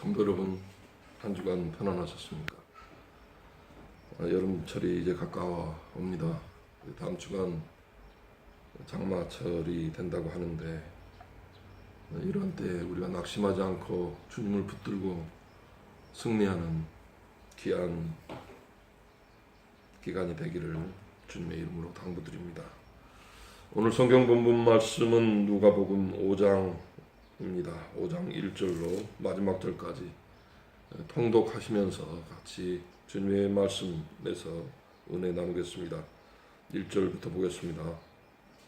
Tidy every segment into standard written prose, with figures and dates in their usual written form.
성도 여러분, 한 주간 편안하셨습니까? 여름철이 이제 가까워 옵니다. 다음 주간 장마철이 된다고 하는데, 이런 때 우리가 낙심하지 않고 주님을 붙들고 승리하는 귀한 기간이 되기를 주님의 이름으로 당부드립니다. 오늘 성경 본문 말씀은 누가복음 5장입니다. 5장 1절로 마지막 절까지 통독하시면서 같이 주님의 말씀에서 은혜 나누겠습니다. 1절부터 보겠습니다.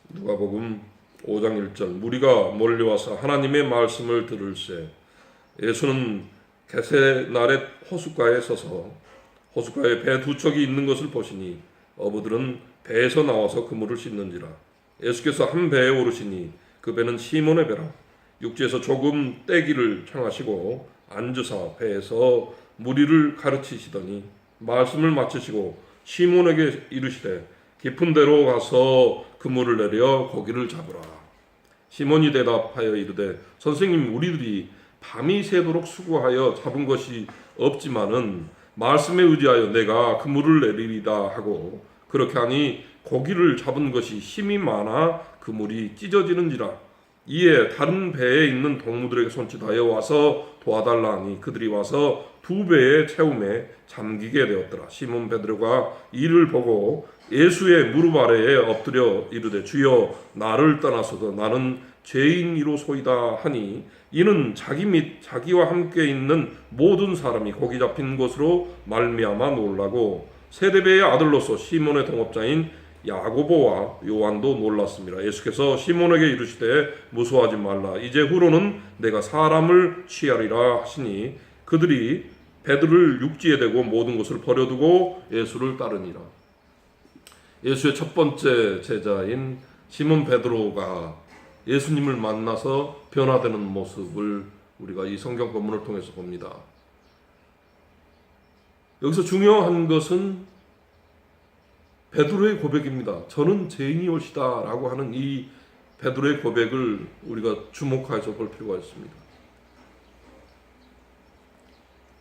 누가복음 5장 1절. 무리가 몰려와서 하나님의 말씀을 들을새 예수는 게세나렛 호숫가에 서서 호숫가에 배 두 척이 있는 것을 보시니 어부들은 배에서 나와서 그물을 씻는지라. 예수께서 한 배에 오르시니 그 배는 시몬의 배라. 육지에서 조금 떼기를 청하시고 앉으사 배에서 무리를 가르치시더니 말씀을 마치시고 시몬에게 이르시되 깊은 데로 가서 그물을 내려 고기를 잡으라. 시몬이 대답하여 이르되 선생님, 우리들이 밤이 새도록 수고하여 잡은 것이 없지만은 말씀에 의지하여 내가 그물을 내리리다 하고 그렇게 하니 고기를 잡은 것이 힘이 많아 그물이 찢어지는지라. 이에 다른 배에 있는 동무들에게 손짓하여 와서 도와달라 하니 그들이 와서 두 배의 채움에 잠기게 되었더라. 시몬 베드로가 이를 보고 예수의 무릎 아래에 엎드려 이르되 주여, 나를 떠나소서 나는 죄인이로소이다 하니 이는 자기 및 자기와 함께 있는 모든 사람이 고기 잡힌 것으로 말미암아 놀라고 세데베의 아들로서 시몬의 동업자인 야고보와 요한도 놀랐습니다. 예수께서 시몬에게 이르시되 무서워하지 말라. 이제 후로는 내가 사람을 취하리라 하시니 그들이 배들을 육지에 대고 모든 것을 버려두고 예수를 따르니라. 예수의 첫 번째 제자인 시몬 베드로가 예수님을 만나서 변화되는 모습을 우리가 이 성경 본문을 통해서 봅니다. 여기서 중요한 것은 베드로의 고백입니다. 저는 죄인이올시다 라고 하는 이 베드로의 고백을 우리가 주목해서 볼 필요가 있습니다.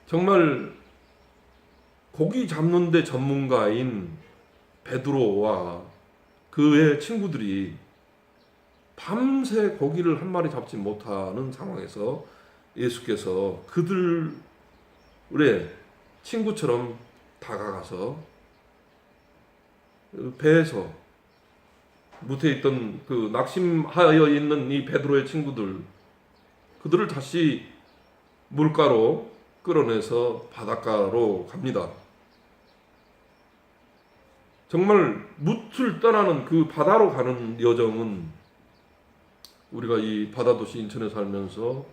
정말 고기 잡는 데 전문가인 베드로와 그의 친구들이 밤새 고기를 한 마리 잡지 못하는 상황에서 예수께서 그들의 친구처럼 다가가서 배에서 무태에 있던 그 낙심하여 있는 이 베드로의 친구들, 그들을 다시 물가로 끌어내서 바닷가로 갑니다. 정말 뭇을 떠나는 그 바다로 가는 여정은 우리가 이 바다도시 인천에 살면서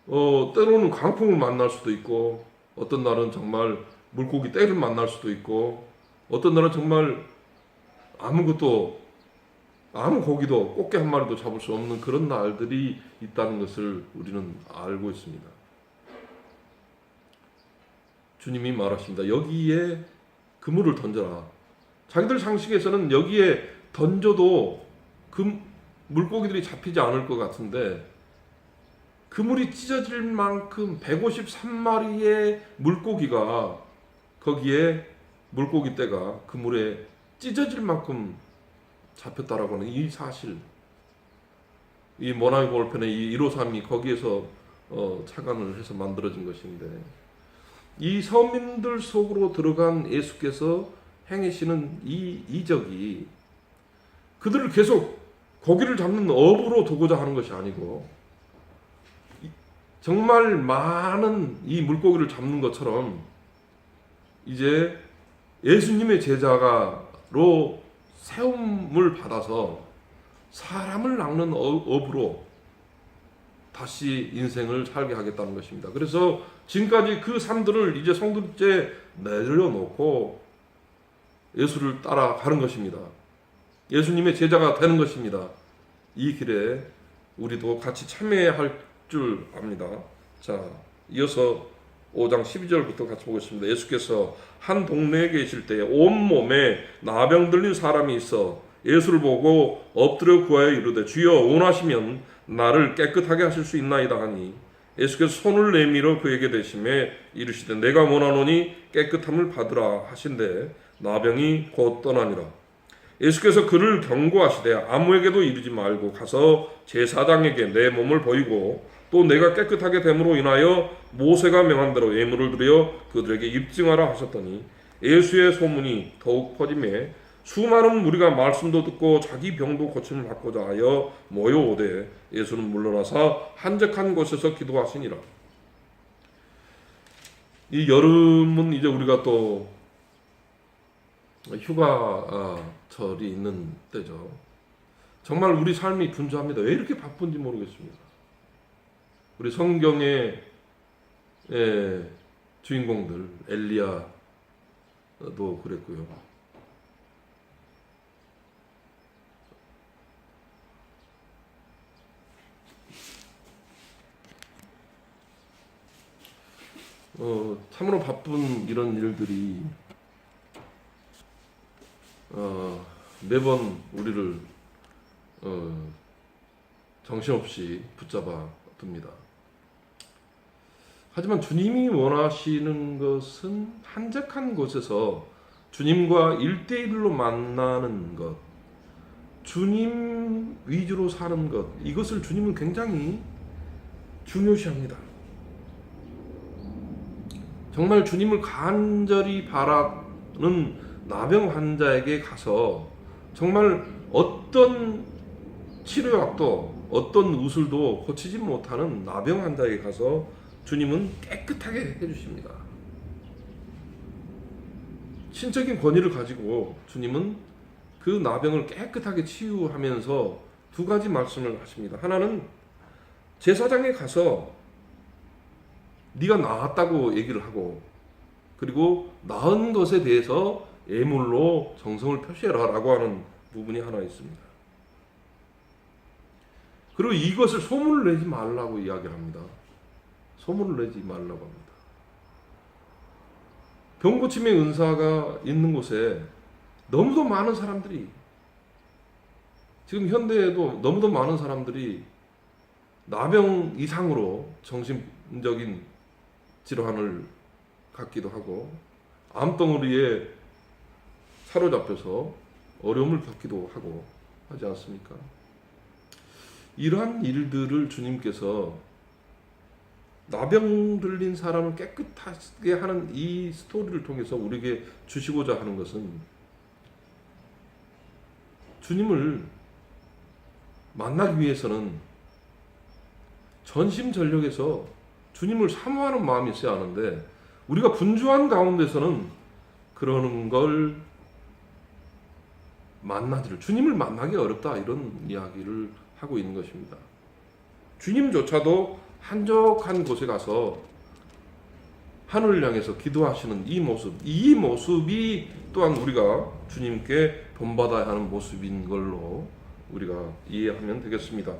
때로는 강풍을 만날 수도 있고, 어떤 날은 정말 물고기 떼를 만날 수도 있고, 어떤 날은 정말 아무 고기도 꽃게 한 마리도 잡을 수 없는 그런 날들이 있다는 것을 우리는 알고 있습니다. 주님이 말하십니다. 여기에 그물을 던져라. 자기들 상식에서는 여기에 던져도 그 물고기들이 잡히지 않을 것 같은데, 그물이 찢어질 만큼 153마리의 물고기가 거기에 물고기 떼가 그물에 찢어질 만큼 잡혔다라고 하는 이 사실, 이 모나미 볼펜의 이 153이 거기에서 착안을 해서 만들어진 것인데, 이 서민들 속으로 들어간 예수께서 행하시는 이 이적이 그들을 계속 고기를 잡는 어부로 두고자 하는 것이 아니고, 정말 많은 이 물고기를 잡는 것처럼 이제 예수님의 제자가로 세움을 받아서 사람을 낚는 어부로 다시 인생을 살게 하겠다는 것입니다. 그래서 지금까지 그 삶들을 이제 성도째 내려놓고 예수를 따라가는 것입니다. 예수님의 제자가 되는 것입니다. 이 길에 우리도 같이 참여해야 할 줄 압니다. 자, 이어서 5장 12절부터 같이 보겠습니다. 예수께서 한 동네에 계실 때에 온몸에 나병 들린 사람이 있어 예수를 보고 엎드려 구하여 이르되 주여 원하시면 나를 깨끗하게 하실 수 있나이다 하니 예수께서 손을 내밀어 그에게 대심에 이르시되 내가 원하노니 깨끗함을 받으라 하신대 나병이 곧 떠나니라. 예수께서 그를 경고하시되 아무에게도 이르지 말고 가서 제사장에게 내 몸을 보이고 또 내가 깨끗하게 됨으로 인하여 모세가 명한 대로 예물을 드려 그들에게 입증하라 하셨더니 예수의 소문이 더욱 퍼짐에 수많은 무리가 말씀도 듣고 자기 병도 고침을 받고자 하여 모여오되 예수는 물러나사 한적한 곳에서 기도하시니라. 이 여름은 이제 우리가 또 휴가철이 있는 때죠. 정말 우리 삶이 분주합니다. 왜 이렇게 바쁜지 모르겠습니다. 우리 성경의 주인공들 엘리야도 그랬고요. 참으로 바쁜 이런 일들이 매번 우리를 정신없이 붙잡아 둡니다. 하지만 주님이 원하시는 것은 한적한 곳에서 주님과 1대1로 만나는 것, 주님 위주로 사는 것, 이것을 주님은 굉장히 중요시합니다. 정말 주님을 간절히 바라는 나병 환자에게 가서 정말 어떤 치료약도 어떤 의술도 고치지 못하는 나병 환자에게 가서 주님은 깨끗하게 해주십니다. 신적인 권위를 가지고 주님은 그 나병을 깨끗하게 치유하면서 두 가지 말씀을 하십니다. 하나는 제사장에 가서 네가 나았다고 얘기를 하고, 그리고 나은 것에 대해서 예물로 정성을 표시해라 라고 하는 부분이 하나 있습니다. 그리고 이것을 소문을 내지 말라고 이야기를 합니다. 소문을 내지 말라고 합니다. 병고침의 은사가 있는 곳에 너무도 많은 사람들이, 지금 현대에도 너무도 많은 사람들이 나병 이상으로 정신적인 질환을 갖기도 하고 암덩어리에 사로잡혀서 어려움을 겪기도 하고 하지 않습니까? 이러한 일들을 주님께서 나병 들린 사람을 깨끗하게 하는 이 스토리를 통해서 우리에게 주시고자 하는 것은 주님을 만나기 위해서는 전심전력에서 주님을 사모하는 마음이 있어야 하는데, 우리가 분주한 가운데서는 그러는 걸 주님을 만나기 어렵다, 이런 이야기를 하고 있는 것입니다. 주님조차도 한적한 곳에 가서 하늘을 향해서 기도하시는 이 모습이 또한 우리가 주님께 본받아야 하는 모습인 걸로 우리가 이해하면 되겠습니다.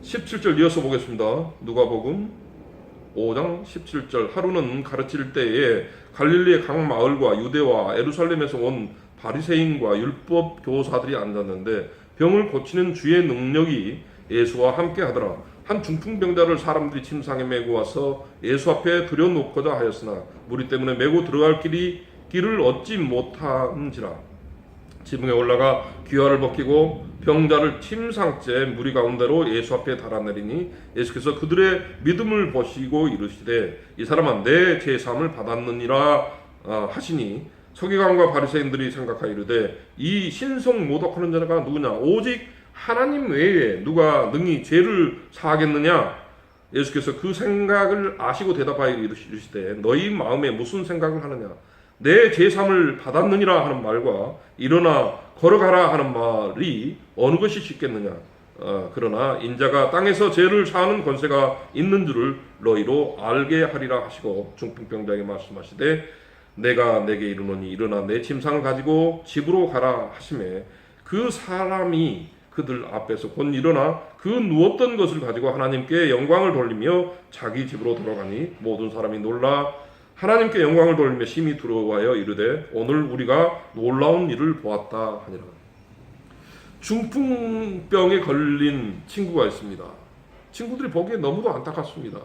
17절 이어서 보겠습니다. 누가복음 5장 17절. 하루는 가르칠 때에 갈릴리의 각 마을과 유대와 예루살렘에서 온 바리새인과 율법 교사들이 앉았는데 병을 고치는 주의 능력이 예수와 함께 하더라. 한 중풍병자를 사람들이 침상에 메고 와서 예수 앞에 들여놓고자 하였으나 무리 때문에 메고 들어갈 길을 얻지 못한지라. 지붕에 올라가 귀화를 벗기고 병자를 침상째 무리 가운데로 예수 앞에 달아내리니 예수께서 그들의 믿음을 보시고 이르시되 이 사람은 내 제사함을 받았느니라 하시니 서기관과 바리새인들이 생각하여 이르되 이 신성 모독하는 자가 누구냐? 오직 하나님 외에 누가 능히 죄를 사하겠느냐? 예수께서 그 생각을 아시고 대답하여 이르시되 너희 마음에 무슨 생각을 하느냐? 내 제사함을 받았느니라 하는 말과 일어나 걸어가라 하는 말이 어느 것이 쉽겠느냐? 그러나 인자가 땅에서 죄를 사하는 권세가 있는 줄을 너희로 알게 하리라 하시고 중풍병자에게 말씀하시되 내가 내게 이르노니 일어나 내 침상을 가지고 집으로 가라 하시매 그 사람이 그들 앞에서 곧 일어나 그 누웠던 것을 가지고 하나님께 영광을 돌리며 자기 집으로 돌아가니 모든 사람이 놀라 하나님께 영광을 돌리며 심히 두려워하여 이르되 오늘 우리가 놀라운 일을 보았다 하니라. 중풍병에 걸린 친구가 있습니다. 친구들이 보기에 너무도 안타깝습니다.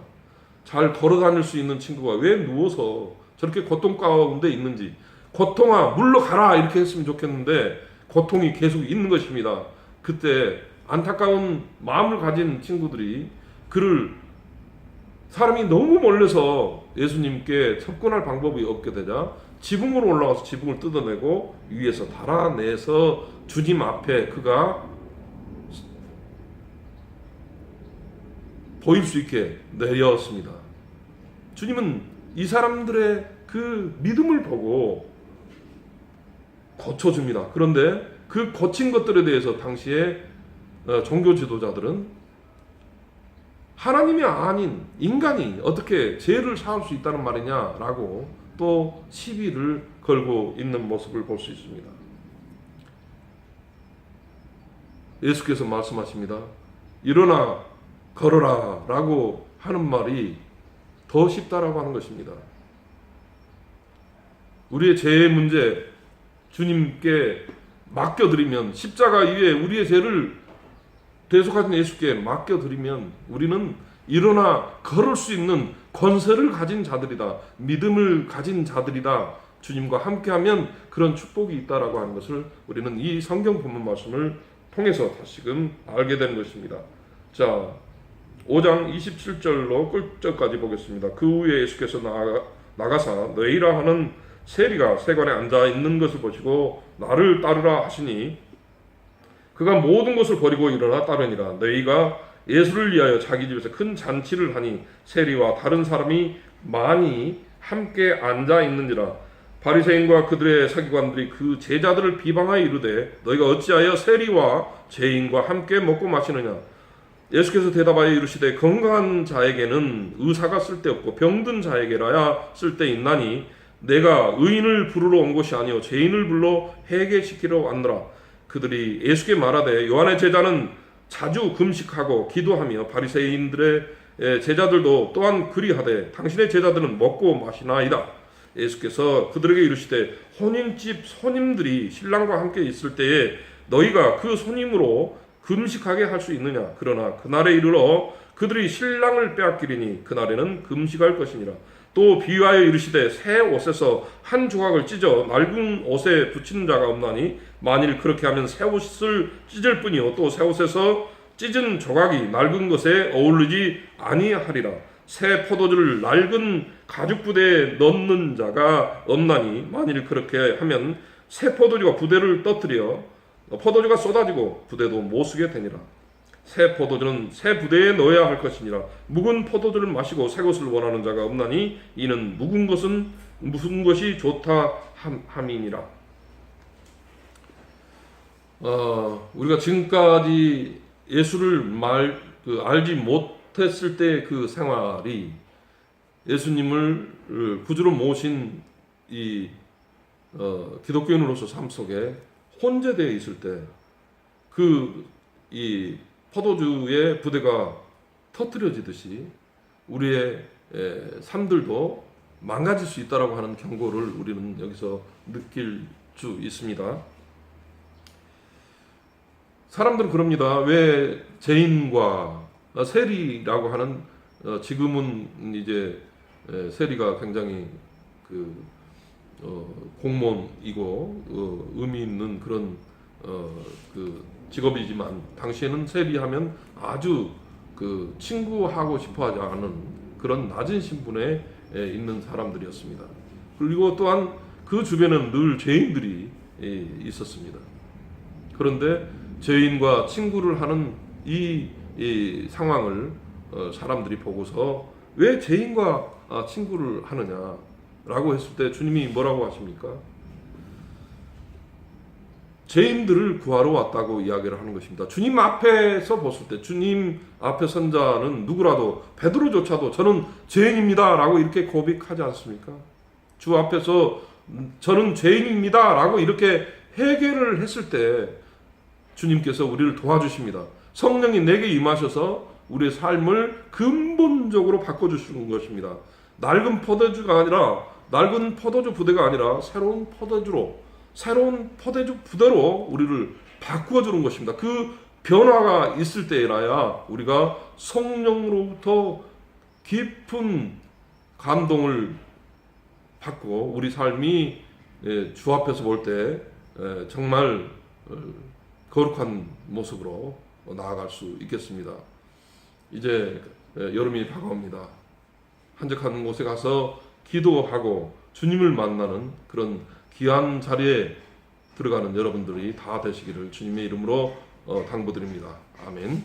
잘 걸어 다닐 수 있는 친구가 왜 누워서 저렇게 고통 가운데 있는지, 고통아 물러가라 이렇게 했으면 좋겠는데 고통이 계속 있는 것입니다. 그때 안타까운 마음을 가진 친구들이 그를, 사람이 너무 몰려서 예수님께 접근할 방법이 없게 되자 지붕으로 올라가서 지붕을 뜯어내고 위에서 달아내서 주님 앞에 그가 보일 수 있게 내렸습니다. 주님은 이 사람들의 그 믿음을 보고 고쳐줍니다. 그런데 그 고친 것들에 대해서 당시에 종교 지도자들은 하나님이 아닌 인간이 어떻게 죄를 사할 수 있다는 말이냐라고 또 시비를 걸고 있는 모습을 볼 수 있습니다. 예수께서 말씀하십니다. 일어나 걸어라 라고 하는 말이 더 쉽다라고 하는 것입니다. 우리의 죄의 문제 주님께 맡겨드리면, 십자가 위에 우리의 죄를 대속하신 예수께 맡겨드리면 우리는 일어나 걸을 수 있는 권세를 가진 자들이다, 믿음을 가진 자들이다, 주님과 함께하면 그런 축복이 있다라고 하는 것을 우리는 이 성경 본문 말씀을 통해서 다시금 알게 되는 것입니다. 자, 5장 27절로 끝절까지 보겠습니다. 그 후에 예수께서 나가사 너희라 하는 세리가 세관에 앉아 있는 것을 보시고 나를 따르라 하시니 그가 모든 것을 버리고 일어나 따르니라. 너희가 예수를 위하여 자기 집에서 큰 잔치를 하니 세리와 다른 사람이 많이 함께 앉아 있는지라. 바리새인과 그들의 서기관들이 그 제자들을 비방하여 이르되 너희가 어찌하여 세리와 죄인과 함께 먹고 마시느냐. 예수께서 대답하여 이르시되 건강한 자에게는 의사가 쓸데없고 병든 자에게라야 쓸데있나니 내가 의인을 부르러 온 것이 아니요 죄인을 불러 회개시키러 왔노라. 그들이 예수께 말하되 요한의 제자는 자주 금식하고 기도하며 바리새인들의 제자들도 또한 그리하되 당신의 제자들은 먹고 마시나이다. 예수께서 그들에게 이르시되 혼인집 손님들이 신랑과 함께 있을 때에 너희가 그 손님으로 금식하게 할 수 있느냐. 그러나 그날에 이르러 그들이 신랑을 빼앗기리니 그날에는 금식할 것이니라. 또 비유하여 이르시되 새 옷에서 한 조각을 찢어 낡은 옷에 붙이는 자가 없나니 만일 그렇게 하면 새 옷을 찢을 뿐이요 또 새 옷에서 찢은 조각이 낡은 것에 어울리지 아니하리라. 새 포도주를 낡은 가죽 부대에 넣는 자가 없나니 만일 그렇게 하면 새 포도주가 부대를 떠뜨려 포도주가 쏟아지고 부대도 못 쓰게 되니라. 새 포도주는 새 부대에 넣어야 할 것이니라. 묵은 포도주를 마시고 새 것을 원하는 자가 없나니 이는 묵은 것은 무슨 것이 좋다 함이니라. 우리가 지금까지 예수를 알지 못했을 때 그 생활이 예수님을 구주로 모신 이 기독교인으로서 삶 속에 혼재되어 있을 때 이 포도주의 부대가 터뜨려지듯이 우리의 삶들도 망가질 수 있다라고 하는 경고를 우리는 여기서 느낄 수 있습니다. 사람들은 그럽니다. 왜 죄인과 세리라고 하는 지금은 이제 세리가 굉장히 공무원이고 의미 있는 그런 직업이지만 당시에는 세리하면 아주 친구하고 싶어하지 않은 그런 낮은 신분에 있는 사람들이었습니다. 그리고 또한 그 주변에는 늘 죄인들이 있었습니다. 그런데 죄인과 친구를 하는 이 상황을 사람들이 보고서 왜 죄인과 친구를 하느냐라고 했을 때 주님이 뭐라고 하십니까? 죄인들을 구하러 왔다고 이야기를 하는 것입니다. 주님 앞에서 봤을 때 주님 앞에 선 자는 누구라도 베드로조차도 저는 죄인입니다 라고 이렇게 고백하지 않습니까? 주 앞에서 저는 죄인입니다 라고 이렇게 회개를 했을 때 주님께서 우리를 도와주십니다. 성령이 내게 임하셔서 우리의 삶을 근본적으로 바꿔주시는 것입니다. 낡은 포도주가 아니라, 낡은 포도주 부대가 아니라 새로운 포도주 부대로 우리를 바꾸어 주는 것입니다. 그 변화가 있을 때라야 우리가 성령으로부터 깊은 감동을 받고 우리 삶이 주 앞에서 볼 때 정말 거룩한 모습으로 나아갈 수 있겠습니다. 이제 여름이 다가옵니다. 한적한 곳에 가서 기도하고 주님을 만나는 그런 귀한 자리에 들어가는 여러분들이 다 되시기를 주님의 이름으로 당부드립니다. 아멘.